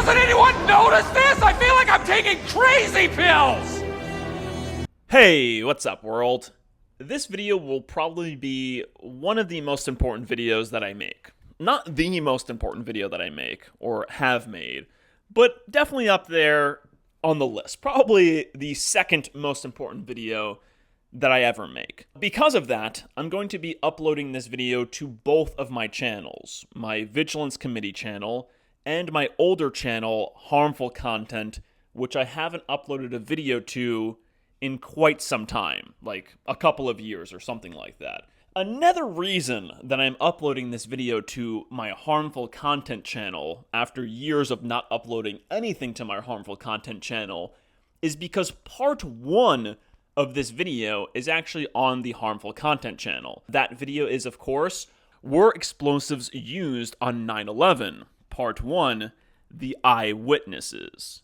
Doesn't anyone notice this? I feel like I'm taking crazy pills! Hey, what's up, world? This video will probably be one of the most important videos that I make. Not the most important video that I make, or have made, but definitely up there on the list. Probably the second most important video that I ever make. Because of that, I'm going to be uploading this video to both of my channels, my Vigilance Committee channel and my older channel, Harmful Content, which I haven't uploaded a video to in quite some time, like a couple of years or something like that. Another reason that I'm uploading this video to my Harmful Content channel after years of not uploading anything to my Harmful Content channel is because part 1 of this video is actually on the Harmful Content channel. That video is, of course, were explosives used on 9/11? Part 1, the eyewitnesses.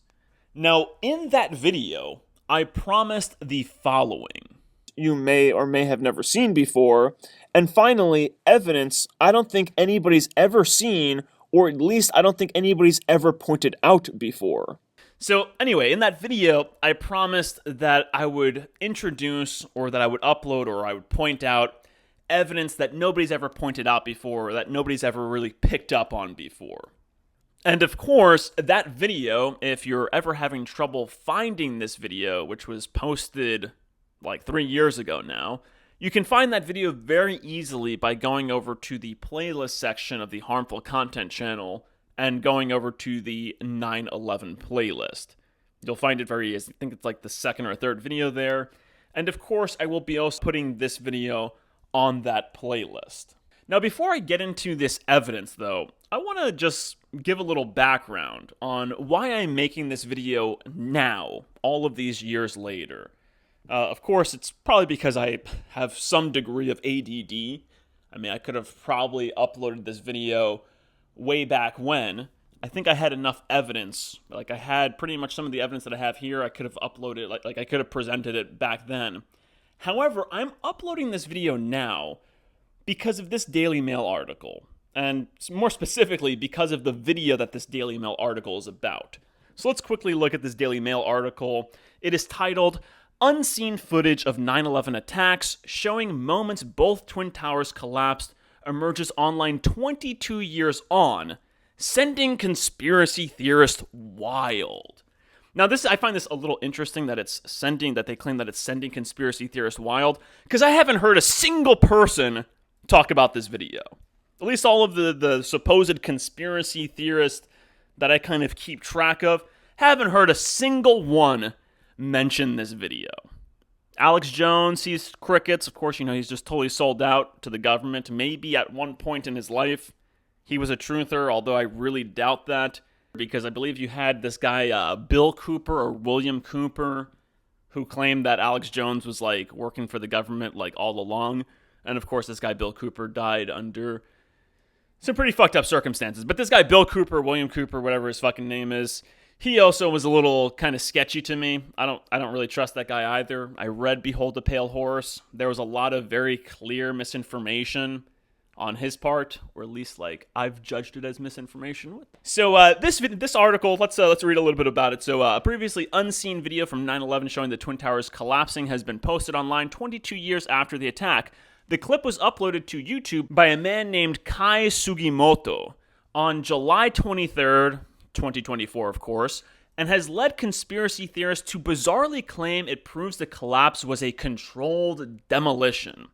Now, in that video, I promised the following. You may or may have never seen before. And finally, evidence I don't think anybody's ever seen, or at least I don't think anybody's ever pointed out before. So anyway, in that video, I promised that I would introduce, or that I would upload, or I would point out evidence that nobody's ever pointed out before, or that nobody's ever really picked up on before. And of course, that video, if you're ever having trouble finding this video, which was posted like 3 years ago now, you can find that video very easily by going over to the playlist section of the Harmful Content channel and going over to the 9/11 playlist. You'll find it very easy. I think it's like the second or third video there. And of course, I will be also putting this video on that playlist. Now, before I get into this evidence, though, I want to just give a little background on why I'm making this video now, all of these years later. Of course, it's probably because I have some degree of ADD. I mean, I could have probably uploaded this video way back when. I think I had enough evidence. Like, I had pretty much some of the evidence that I have here. I could have uploaded, like I could have presented it back then. However, I'm uploading this video now because of this Daily Mail article, and more specifically, because of the video that this Daily Mail article is about. So let's quickly look at this Daily Mail article. It is titled, "Unseen Footage of 9/11 Attacks Showing Moments Both Twin Towers Collapsed Emerges Online 22 Years On, Sending Conspiracy Theorists Wild." Now, I find this a little interesting that they claim that it's sending conspiracy theorists wild, because I haven't heard a single person talk about this video. At least all of the supposed conspiracy theorists that I kind of keep track of, haven't heard a single one mention this video. Alex Jones sees crickets. Of course, he's just totally sold out to the government. Maybe at one point in his life, he was a truther, although I really doubt that, because I believe you had this guy, Bill Cooper or William Cooper, who claimed that Alex Jones was, like, working for the government, like, all along. And of course, this guy, Bill Cooper, died under some pretty fucked up circumstances. But this guy, Bill Cooper, William Cooper, whatever his fucking name is, he also was a little kind of sketchy to me. I don't really trust that guy either. I read Behold the Pale Horse. There was a lot of very clear misinformation on his part, or at least, like, I've judged it as misinformation. So this article, let's read a little bit about it. So a previously unseen video from 9/11 showing the Twin Towers collapsing has been posted online 22 years after the attack. The clip was uploaded to YouTube by a man named Kai Sugimoto on July 23rd, 2024, of course, and has led conspiracy theorists to bizarrely claim it proves the collapse was a controlled demolition.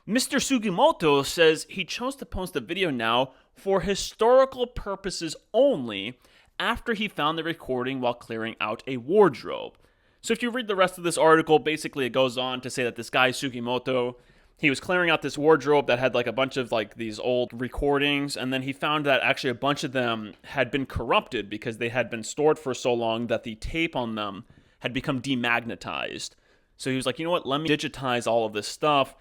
Mr. Sugimoto says he chose to post the video now for historical purposes only after he found the recording while clearing out a wardrobe. So if you read the rest of this article, basically it goes on to say that this guy Sugimoto, he was clearing out this wardrobe that had like a bunch of like these old recordings, and then he found that actually a bunch of them had been corrupted because they had been stored for so long that the tape on them had become demagnetized. So he was like, you know what, let me digitize all of this stuff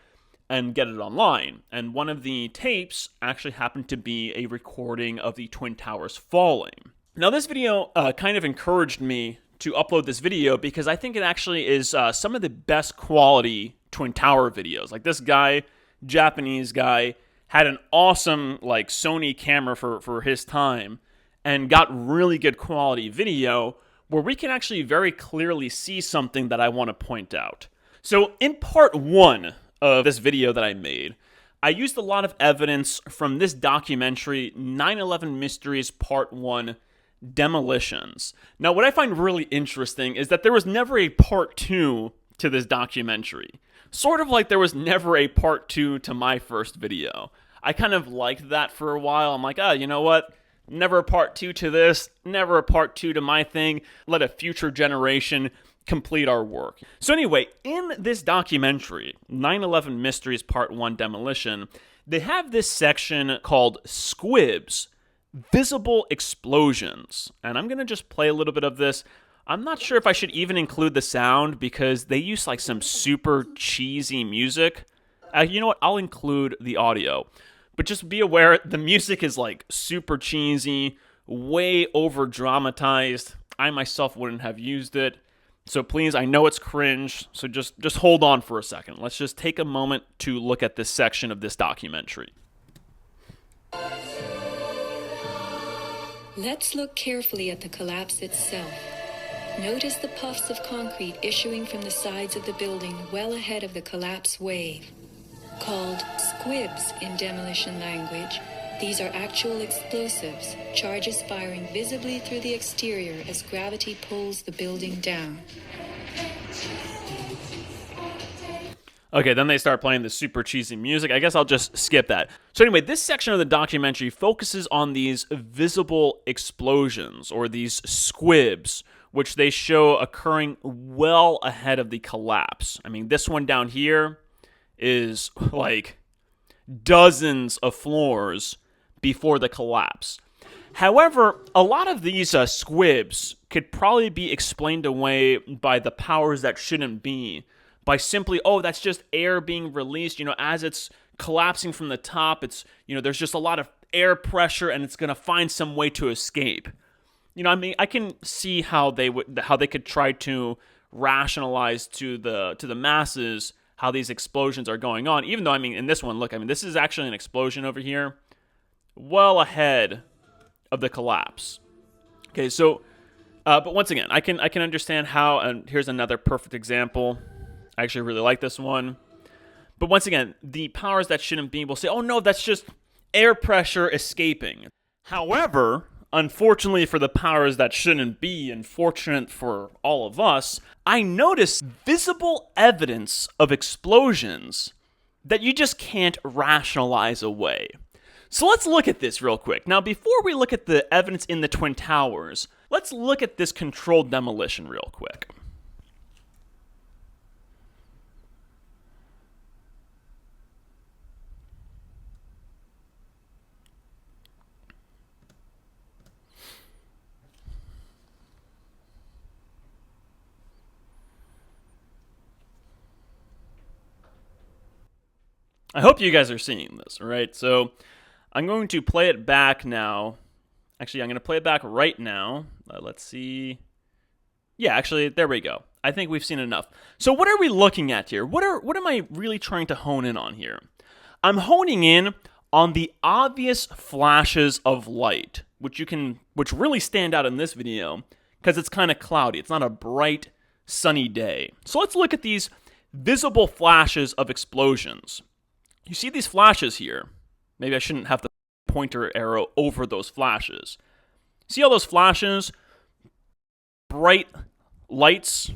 and get it online. And one of the tapes actually happened to be a recording of the Twin Towers falling. Now this video kind of encouraged me to upload this video because I think it actually is some of the best quality Twin Tower videos. Like this guy, Japanese guy, had an awesome like Sony camera for his time, and got really good quality video where we can actually very clearly see something that I want to point out. So in part 1 of this video that I made, I used a lot of evidence from this documentary, 9/11 Mysteries Part 1, Demolitions. Now, what I find really interesting is that there was never a part 2 to this documentary. Sort of like there was never a part 2 to my first video. I kind of liked that for a while. I'm like, you know what? Never a part 2 to this, never a part 2 to my thing. Let a future generation complete our work. So anyway, in this documentary, 9/11 Mysteries Part 1 Demolition, they have this section called Squibs, Visible Explosions. And I'm going to just play a little bit of this. I'm not sure if I should even include the sound because they use like some super cheesy music. You know what? I'll include the audio. But just be aware, the music is like super cheesy, way over dramatized. I myself wouldn't have used it. So please, I know it's cringe, so just hold on for a second. Let's just take a moment to look at this section of this documentary. Let's look carefully at the collapse itself. Notice the puffs of concrete issuing from the sides of the building well ahead of the collapse wave. Called squibs in demolition language, these are actual explosives, charges firing visibly through the exterior as gravity pulls the building down. Okay, then they start playing this super cheesy music. I guess I'll just skip that. So anyway, this section of the documentary focuses on these visible explosions, or these squibs, which they show occurring well ahead of the collapse. I mean, this one down here is like dozens of floors before the collapse. However, a lot of these squibs could probably be explained away by the powers that shouldn't be, by simply, that's just air being released, as it's collapsing from the top, it's, there's just a lot of air pressure and it's going to find some way to escape. I can see how they could try to rationalize to the masses how these explosions are going on, even though, in this one, look, this is actually an explosion over here, well ahead of the collapse. Okay, so, but once again, I can understand how, and here's another perfect example. I actually really like this one. But once again, the powers that shouldn't be will say, oh no, that's just air pressure escaping. However, unfortunately for the powers that shouldn't be, and fortunate for all of us, I noticed visible evidence of explosions that you just can't rationalize away. So let's look at this real quick. Now, before we look at the evidence in the Twin Towers, let's look at this controlled demolition real quick. I hope you guys are seeing this, all right? So I'm going to play it back now. Actually, I'm going to play it back right now. Let's see. Yeah, actually, there we go. I think we've seen enough. So what are we looking at here? What am I really trying to hone in on here? I'm honing in on the obvious flashes of light, which really stand out in this video because it's kind of cloudy. It's not a bright, sunny day. So let's look at these visible flashes of explosions. You see these flashes here. Maybe I shouldn't have the pointer arrow over those flashes. See all those flashes? Bright lights?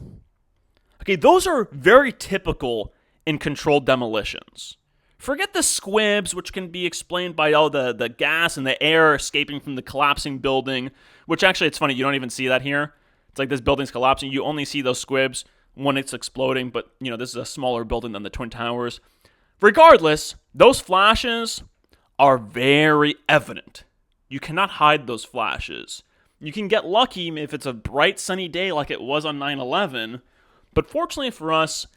Okay, those are very typical in controlled demolitions. Forget the squibs, which can be explained by all the gas and the air escaping from the collapsing building, which actually, it's funny, you don't even see that here. It's like this building's collapsing. You only see those squibs when it's exploding, but, this is a smaller building than the Twin Towers. Regardless, those flashes are very evident. You cannot hide those flashes. You can get lucky if it's a bright, sunny day like it was on 9/11, but fortunately for us,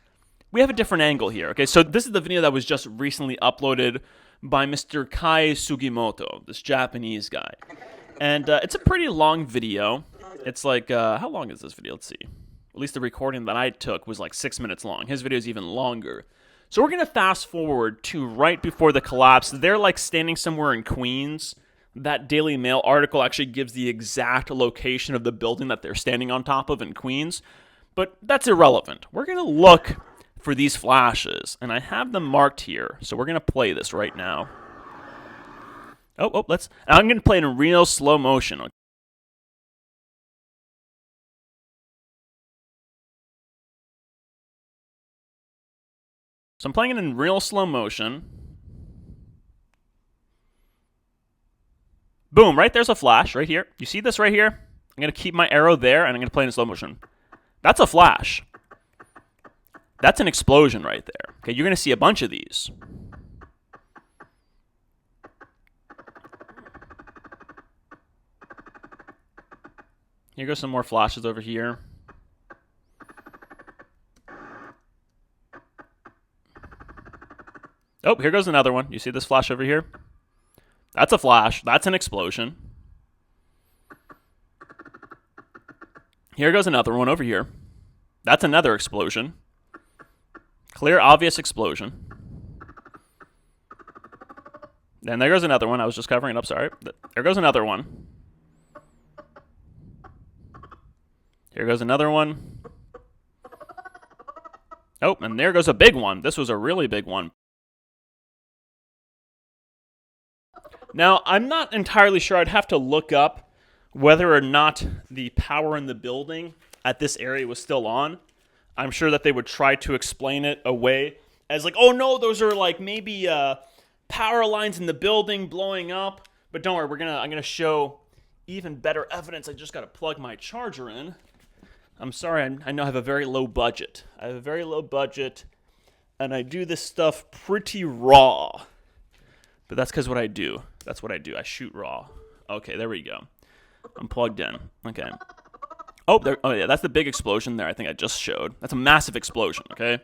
we have a different angle here. Okay, so this is the video that was just recently uploaded by Mr. Kai Sugimoto, this Japanese guy. And it's a pretty long video. It's like, how long is this video? Let's see. At least the recording that I took was like 6 minutes long. His video is even longer. So we're going to fast forward to right before the collapse. They're like standing somewhere in Queens. that Daily Mail article actually gives the exact location of the building that they're standing on top of in Queens, but that's irrelevant. We're going to look for these flashes, and I have them marked here, so we're going to play this right now. I'm going to play it in real slow motion. So I'm playing it in real slow motion. Boom, right there's a flash right here. You see this right here? I'm going to keep my arrow there, and I'm going to play it in slow motion. That's a flash. That's an explosion right there. Okay, you're going to see a bunch of these. Here goes some more flashes over here. Oh, here goes another one. You see this flash over here? That's a flash. That's an explosion. Here goes another one over here. That's another explosion. Clear, obvious explosion. Then there goes another one. I was just covering it up, sorry. There goes another one. Here goes another one. Oh, and there goes a big one. This was a really big one. Now, I'm not entirely sure. I'd have to look up whether or not the power in the building at this area was still on. I'm sure that they would try to explain it away as like, oh no, those are like maybe power lines in the building blowing up. But don't worry, I'm gonna show even better evidence. I just gotta plug my charger in. I'm sorry, I know I have a very low budget. And I do this stuff pretty raw. But that's because what I do. That's what I do. I shoot raw. Okay, there we go. I'm plugged in. Okay. Oh, yeah, that's the big explosion there I think I just showed. That's a massive explosion, okay?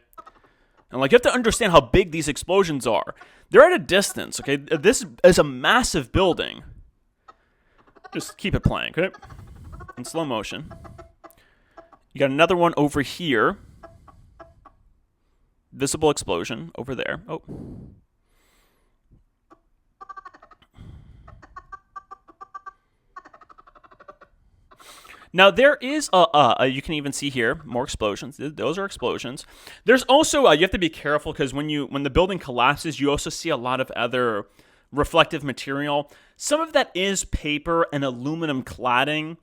And, like, you have to understand how big these explosions are. They're at a distance, okay? This is a massive building. Just keep it playing, okay? In slow motion. You got another one over here. Visible explosion over there. Oh. Now, there is you can even see here, more explosions. Those are explosions. There's also, you have to be careful because when the building collapses, you also see a lot of other reflective material. Some of that is paper and aluminum cladding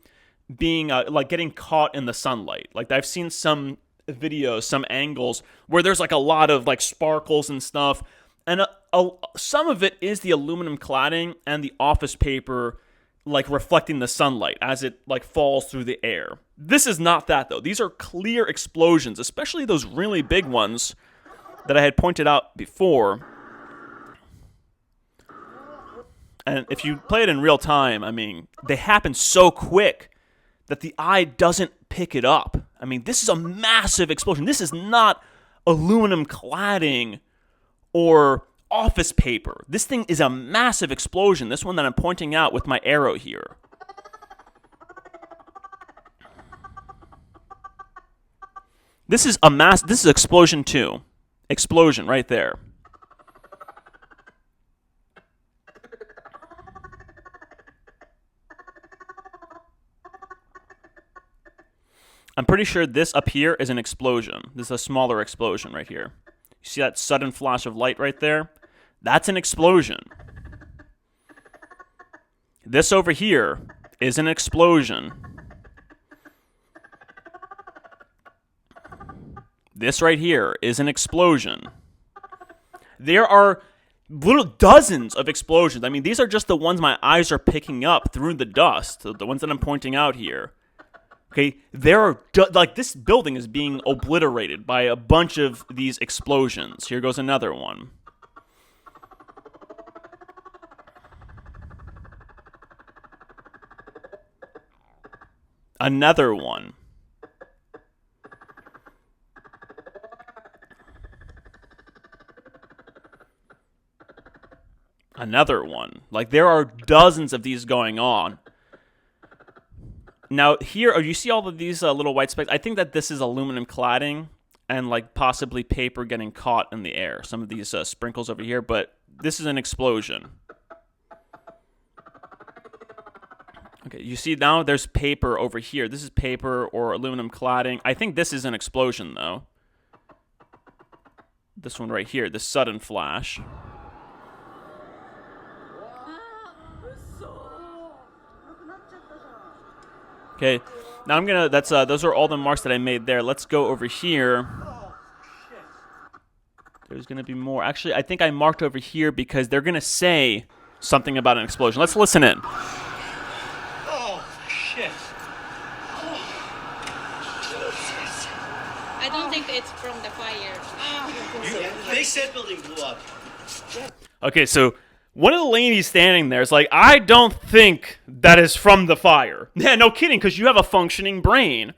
being, like, getting caught in the sunlight. Like, I've seen some videos, some angles, where there's, like, a lot of, like, sparkles and stuff. And some of it is the aluminum cladding and the office paper, like, reflecting the sunlight as it, like, falls through the air. This is not that, though. These are clear explosions, especially those really big ones that I had pointed out before. And if you play it in real time, I mean, they happen so quick that the eye doesn't pick it up. I mean, this is a massive explosion. This is not aluminum cladding or office paper. This thing is a massive explosion. This one that I'm pointing out with my arrow here. This is this is explosion 2. Explosion right there. I'm pretty sure this up here is an explosion. This is a smaller explosion right here. You see that sudden flash of light right there? That's an explosion. This over here is an explosion. This right here is an explosion. There are little dozens of explosions. I mean, these are just the ones my eyes are picking up through the dust, the ones that I'm pointing out here. Okay, there are, like, this building is being obliterated by a bunch of these explosions. Here goes another one. Another one. Another one. Like, there are dozens of these going on. Now, here, you see all of these little white specks? I think that this is aluminum cladding and, like, possibly paper getting caught in the air. Some of these sprinkles over here, but this is an explosion. Okay, you see now there's paper over here. This is paper or aluminum cladding. I think this is an explosion, though. This one right here, this sudden flash. Okay, now I'm gonna, those are all the marks that I made there. Let's go over here. There's gonna be more. Actually, I think I marked over here because they're gonna say something about an explosion. Let's listen in. Oh, shit. I don't think it's from the fire. They said building blew up. Okay, so one of the ladies standing there is like, I don't think that is from the fire. Yeah, no kidding, because you have a functioning brain.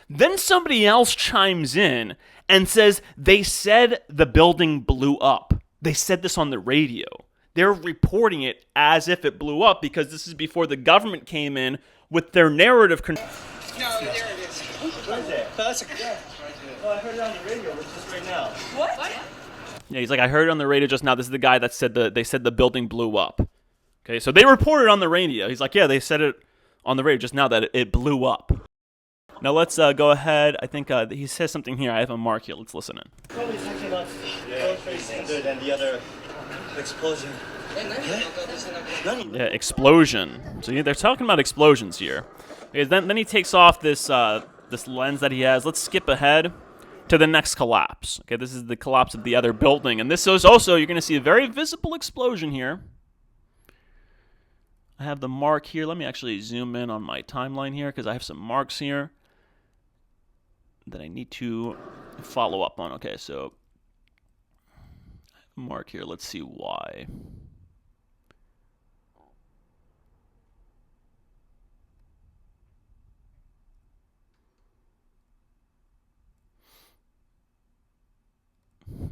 Then somebody else chimes in and says, they said the building blew up. They said this on the radio. They're reporting it as if it blew up because this is before the government came in with their narrative. No, there it is. Right there. That's a... Oh, I heard it on the radio just right now. What? Yeah, he's like, I heard it on the radio just now. This is the guy that said they said the building blew up. Okay, so they reported on the radio. He's like, yeah, they said it on the radio just now that it blew up. Now let's go ahead. I think he says something here. I have a mark here. Let's listen in. Probably talking about World Trade Center and the other explosion. Yeah, explosion. So yeah, they're talking about explosions here. Okay, then he takes off this this lens that he has. Let's skip ahead to the next collapse. Okay, this is the collapse of the other building. And this is also, you're going to see a very visible explosion here. I have the mark here. Let me actually zoom in on my timeline here because I have some marks here that I need to follow up on. Okay, so I have a mark here. Let's see why.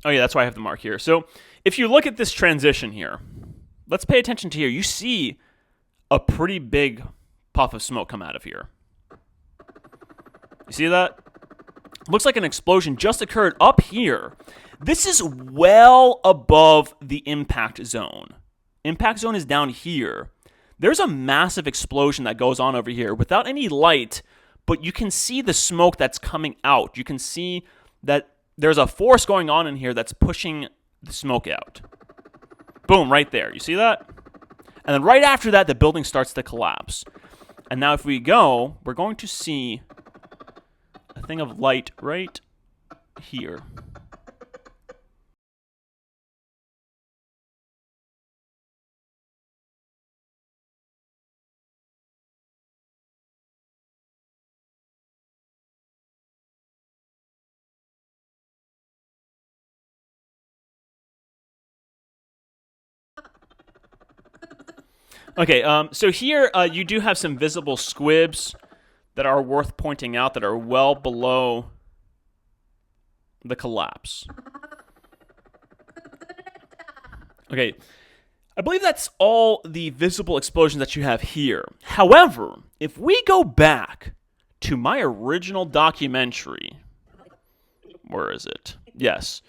Oh yeah, that's why I have the mark here. So if you look at this transition here, let's pay attention to here. You see a pretty big puff of smoke come out of here. You see that? Looks like an explosion just occurred up here. This is well above the impact zone. Impact zone is down here. There's a massive explosion that goes on over here without any light, but you can see the smoke that's coming out. You can see that there's a force going on in here that's pushing the smoke out. Boom, right there. You see that? And then right after that, the building starts to collapse. And now if we go, we're going to see a thing of light right here. Okay, so here you do have some visible squibs that are worth pointing out that are well below the collapse. Okay, I believe that's all the visible explosions that you have here. However, if we go back to my original documentary, where is it? Yes.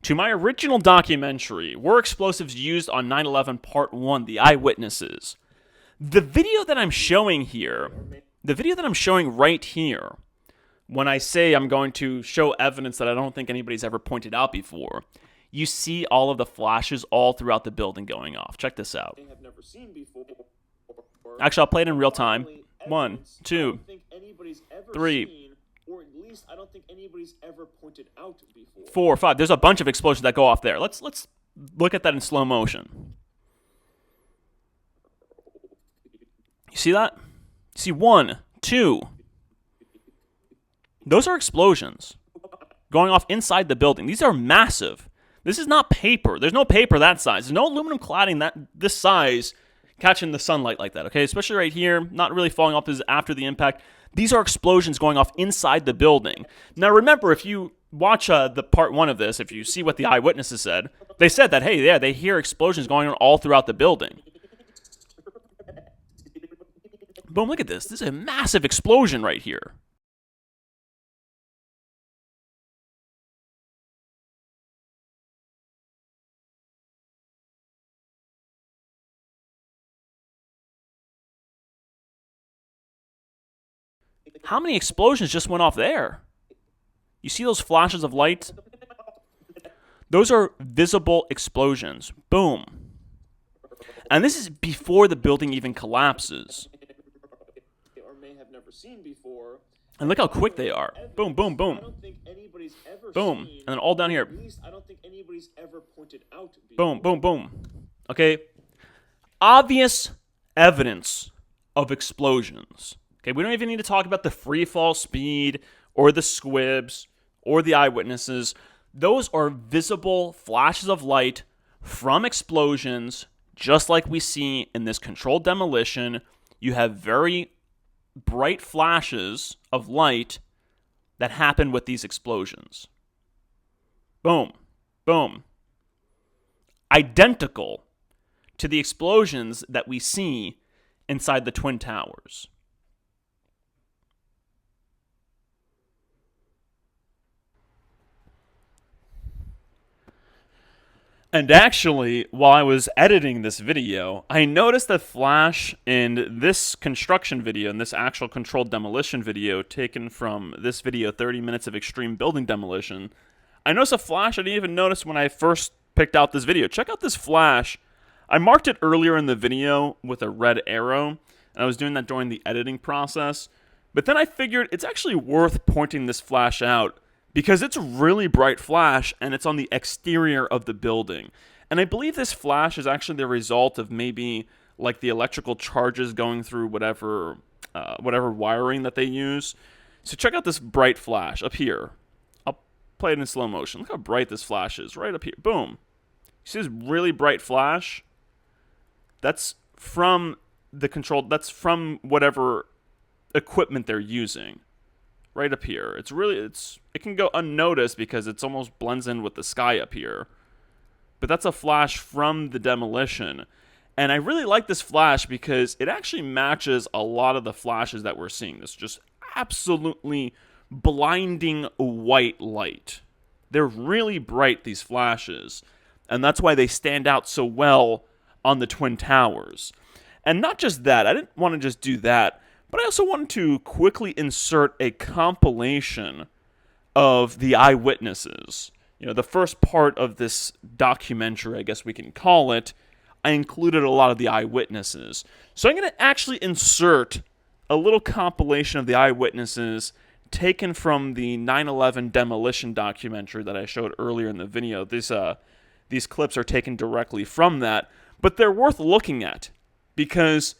To my original documentary, Were Explosives Used on 9/11 Part 1, The Eyewitnesses? The video that I'm showing here, the video that I'm showing right here, when I say I'm going to show evidence that I don't think anybody's ever pointed out before, you see all of the flashes all throughout the building going off. Check this out. Actually, I'll play it in real time. 1, 2, 3. Or at least I don't think anybody's ever pointed out before. 4, 5. There's a bunch of explosions that go off there. Let's look at that in slow motion. You see that? You see 1, 2. Those are explosions going off inside the building. These are massive. This is not paper. There's no paper that size. There's no aluminum cladding this size catching the sunlight like that, okay? Especially right here, not really falling off. This is after the impact. These are explosions going off inside the building. Now remember, if you watch the part 1 of this, if you see what the eyewitnesses said, they said that, hey, yeah, they hear explosions going on all throughout the building. Boom, look at this. This is a massive explosion right here. How many explosions just went off there? You see those flashes of light? Those are visible explosions. Boom. And this is before the building even collapses. Or may have never seen before. And look how quick they are. Boom, boom, boom. I don't think anybody's ever Boom. seen, And then all down here. at least I don't think anybody's ever pointed out before. Boom, boom, boom. Okay. Obvious evidence of explosions. Okay, we don't even need to talk about the free fall speed or the squibs or the eyewitnesses. Those are visible flashes of light from explosions, just like we see in this controlled demolition. You have very bright flashes of light that happen with these explosions. Boom, boom. Identical to the explosions that we see inside the Twin Towers. And actually, while I was editing this video, I noticed a flash in this construction video, in this actual controlled demolition video taken from this video, 30 Minutes of Extreme Building Demolition. I noticed a flash I didn't even notice when I first picked out this video. Check out this flash. I marked it earlier in the video with a red arrow, and I was doing that during the editing process. But then I figured it's actually worth pointing this flash out because it's a really bright flash, and it's on the exterior of the building. And I believe this flash is actually the result of maybe like the electrical charges going through whatever wiring that they use. So check out this bright flash up here. I'll play it in slow motion. Look how bright this flash is right up here. Boom. You see this really bright flash? That's from the control. That's from whatever equipment they're using. Right up here. It can go unnoticed because it's almost blends in with the sky up here. But that's a flash from the demolition. And I really like this flash because it actually matches a lot of the flashes that we're seeing. This just absolutely blinding white light. They're really bright, these flashes. And that's why they stand out so well on the Twin Towers. And not just that, I didn't want to just do that, but I also wanted to quickly insert a compilation of the eyewitnesses. You know, the first part of this documentary, I guess we can call it, I included a lot of the eyewitnesses. So I'm going to actually insert a little compilation of the eyewitnesses taken from the 9/11 demolition documentary that I showed earlier in the video. These clips are taken directly from that, but they're worth looking at because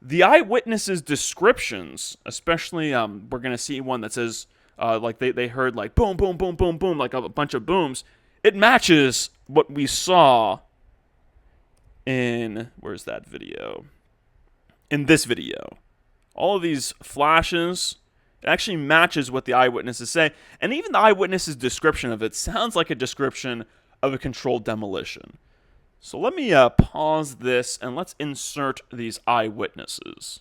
the eyewitnesses' descriptions, especially we're going to see one that says like they heard like boom, boom, boom, boom, boom, like a bunch of booms. It matches what we saw in, where's that video? In this video. All of these flashes, it actually matches what the eyewitnesses say. And even the eyewitnesses' description of it sounds like a description of a controlled demolition. So let me pause this and let's insert these eyewitnesses.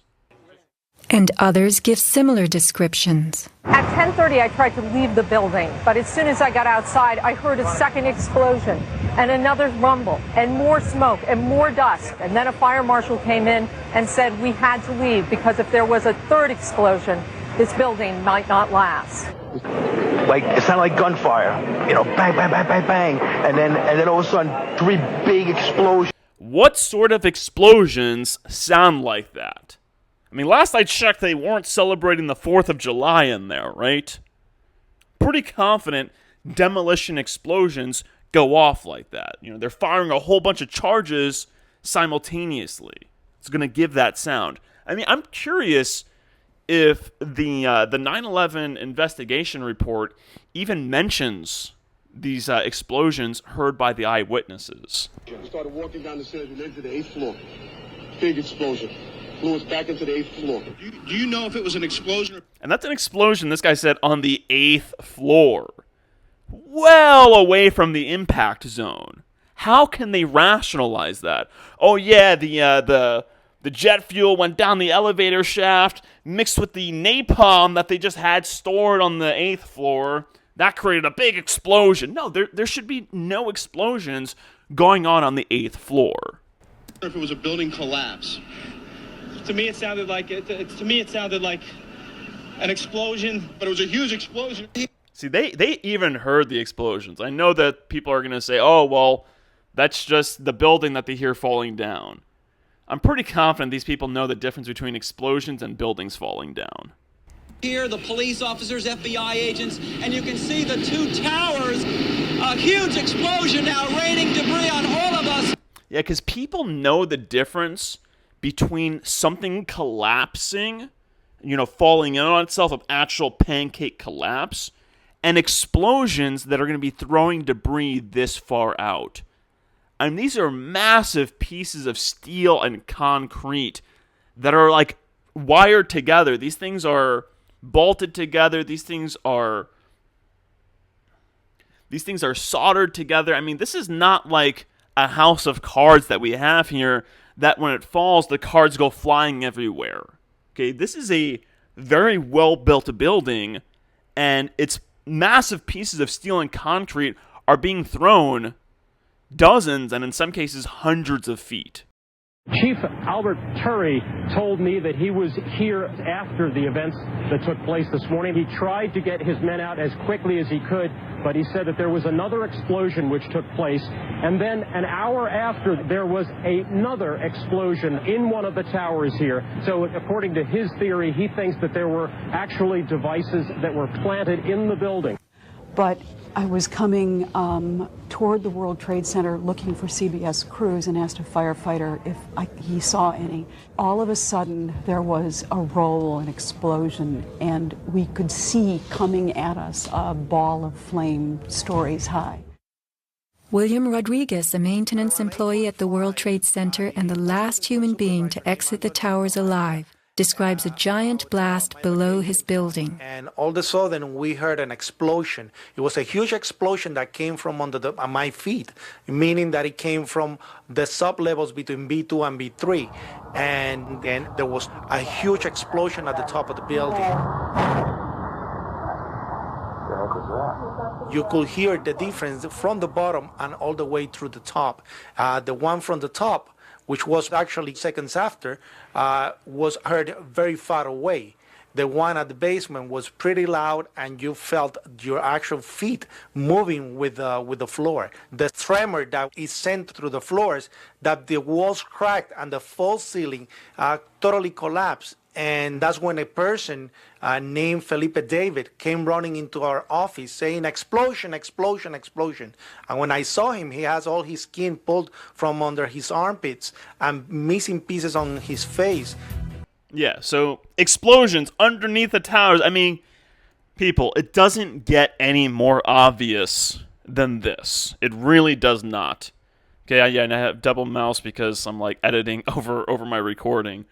And others give similar descriptions. At 10:30, I tried to leave the building, but as soon as I got outside, I heard a second explosion and another rumble and more smoke and more dust. And then a fire marshal came in and said we had to leave because if there was a third explosion, this building might not last. Like, it sounded like gunfire, you know, bang, bang, bang, bang, bang, and then all of a sudden, 3 big explosions. What sort of explosions sound like that? I mean, last I checked, they weren't celebrating the 4th of July in there, right? Pretty confident demolition explosions go off like that. You know, they're firing a whole bunch of charges simultaneously. It's going to give that sound. I mean, I'm curious if the 9/11 investigation report even mentions these explosions heard by the eyewitnesses. Started walking down the stairs and entered the 8th floor. Big explosion. Flew us back into the 8th floor. Do you know if it was an explosion? And that's an explosion, this guy said, on the 8th floor. Well away from the impact zone. How can they rationalize that? Oh yeah, the jet fuel went down the elevator shaft, mixed with the napalm that they just had stored on the 8th floor. That created a big explosion. No, there should be no explosions going on the 8th floor. If it was a building collapse. To me, it sounded like an explosion, but it was a huge explosion. See, they even heard the explosions. I know that people are going to say, oh, well, that's just the building that they hear falling down. I'm pretty confident these people know the difference between explosions and buildings falling down. Here, the police officers, FBI agents, and you can see the two towers. A huge explosion now raining debris on all of us. Yeah, because people know the difference between something collapsing, falling in on itself, of actual pancake collapse, and explosions that are going to be throwing debris this far out. I mean, these are massive pieces of steel and concrete that are like wired together. These things are bolted together. These things are soldered together. I mean, this is not like a house of cards that we have here that when it falls, the cards go flying everywhere. Okay, this is a very well-built building, and it's massive pieces of steel and concrete are being thrown dozens and in some cases hundreds of feet. Chief Albert Turry told me that he was here after the events that took place this morning. He tried to get his men out as quickly as he could, but he said that there was another explosion which took place, and then an hour after there was another explosion in one of the towers here. So according to his theory, he thinks that there were actually devices that were planted in the building. But I was coming toward the World Trade Center looking for CBS crews and asked a firefighter if he saw any. All of a sudden, there was a roll, an explosion, and we could see coming at us a ball of flame stories high. William Rodriguez, a maintenance employee at the World Trade Center and the last human being to exit the towers alive, describes a giant blast below his building. And all of a sudden, we heard an explosion. It was a huge explosion that came from under my feet, meaning that it came from the sub-levels between B2 and B3. And then there was a huge explosion at the top of the building. You could hear the difference from the bottom and all the way through the top. The one from the top, which was actually seconds after, was heard very far away. The one at the basement was pretty loud, and you felt your actual feet moving with the floor. The tremor that is sent through the floors, that the walls cracked and the false ceiling totally collapsed. And that's when a person named Felipe David came running into our office saying, explosion, explosion, explosion. And when I saw him, he has all his skin pulled from under his armpits and missing pieces on his face. Yeah, so explosions underneath the towers. I mean, people, it doesn't get any more obvious than this. It really does not. Okay, yeah, and I have double mouse because I'm like editing over my recording.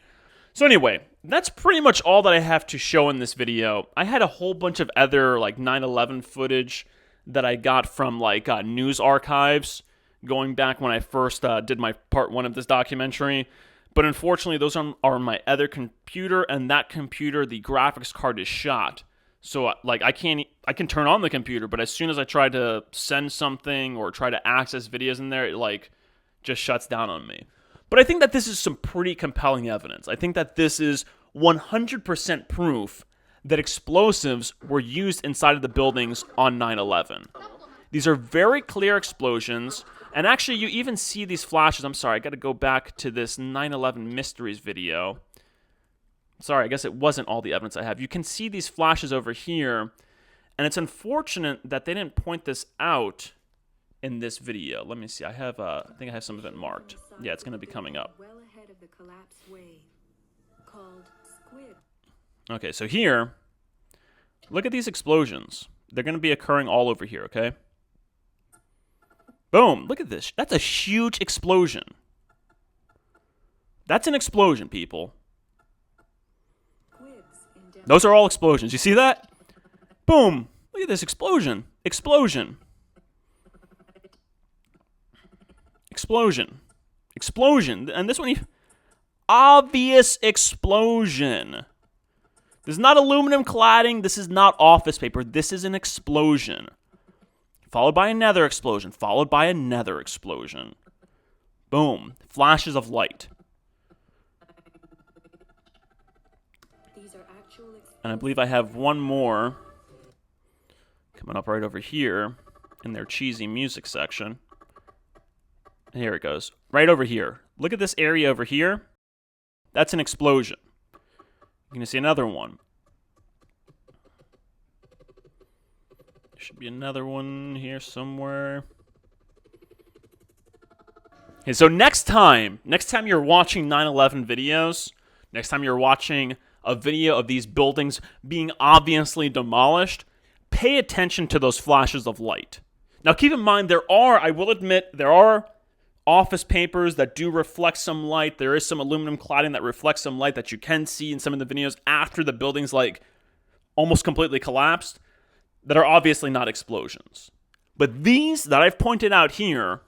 So anyway, that's pretty much all that I have to show in this video. I had a whole bunch of other like 9/11 footage that I got from like news archives going back when I first did my part 1 of this documentary. But unfortunately, those are on my other computer, and that computer, the graphics card is shot. So like I can turn on the computer, but as soon as I try to send something or try to access videos in there, it like just shuts down on me. But I think that this is some pretty compelling evidence. I think that this is 100% proof that explosives were used inside of the buildings on 9/11. These are very clear explosions, and actually you even see these flashes. I'm sorry, I got to go back to this 9/11 Mysteries video. Sorry, I guess it wasn't all the evidence I have. You can see these flashes over here, and it's unfortunate that they didn't point this out in this video. Let me see. I think I have some of it marked. Yeah, it's going to be coming up. Well ahead of the collapse wave, called squib. Okay, so here, look at these explosions. They're going to be occurring all over here, okay? Boom, look at this. That's a huge explosion. That's an explosion, people. Those are all explosions. You see that? Boom. Look at this explosion. Explosion. Explosion. Explosion. And this one, obvious explosion. This is not aluminum cladding. This is not office paper. This is an explosion. Followed by another explosion. Followed by another explosion. Boom. Flashes of light. These are actual explosions. And I believe I have one more coming up right over here in their cheesy music section. And here it goes. Right over here. Look at this area over here. That's an explosion. You're going to see another one. There should be another one here somewhere. Okay, so next time you're watching 9/11 videos, next time you're watching a video of these buildings being obviously demolished, pay attention to those flashes of light. Now keep in mind, I will admit, there are office papers that do reflect some light. There is some aluminum cladding that reflects some light that you can see in some of the videos after the building's like almost completely collapsed that are obviously not explosions. But these that I've pointed out here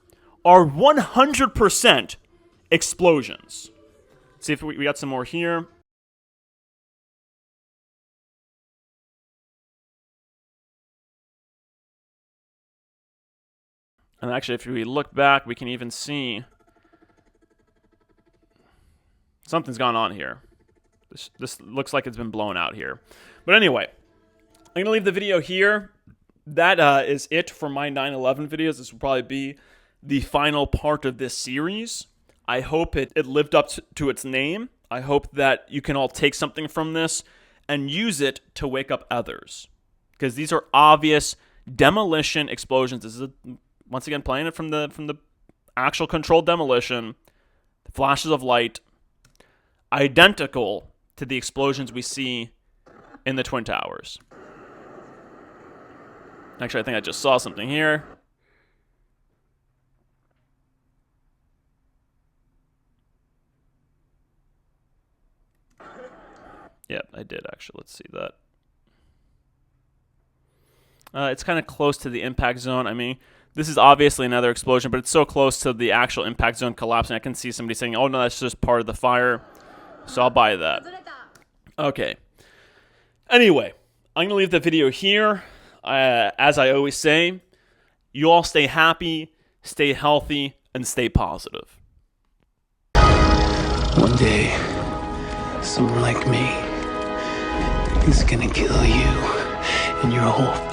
are 100% explosions. See if we got some more here. And actually, if we look back, we can even see something's gone on here. This looks like it's been blown out here. But anyway, I'm going to leave the video here. That is it for my 9/11 videos. This will probably be the final part of this series. I hope it lived up to its name. I hope that you can all take something from this and use it to wake up others. Because these are obvious demolition explosions. This is once again playing it from the actual controlled demolition. The flashes of light, identical to the explosions we see in the Twin Towers. Actually, I think I just saw something here. Yeah, I did actually. Let's see that. It's kind of close to the impact zone. I mean, this is obviously another explosion, but it's so close to the actual impact zone collapsing. I can see somebody saying, oh, no, that's just part of the fire. So I'll buy that. Okay. Anyway, I'm going to leave the video here. As I always say, you all stay happy, stay healthy, and stay positive. One day, someone like me is going to kill you and your whole